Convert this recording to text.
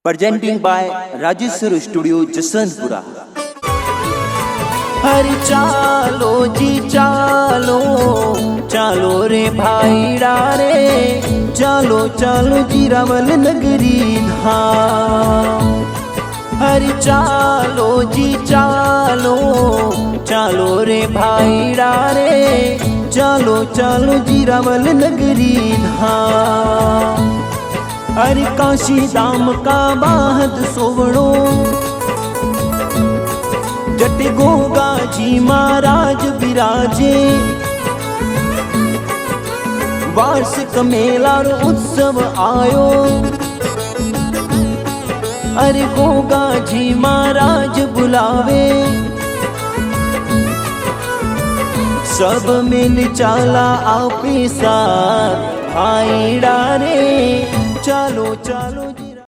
presenting by Rajeshwar Studio Jaswantpura। हर चालो जी चालो, चालो रे भाईड़ा रे, चालो चालो जी रावल नगरी धाम। हर चालो जी चालो, चालो रे भाईड़ा रे, चालो चालो जी रावल नगरी धाम। हर काशी धाम का बाहद सोवड़ो, जट गोगा जी महाराज विराजे। वार्षिक मेला उत्सव आयो, अरे गोगा जी महाराज बुलावे। सब मिल चाला आपे साथ भाईड़ा रे, चालो चालो।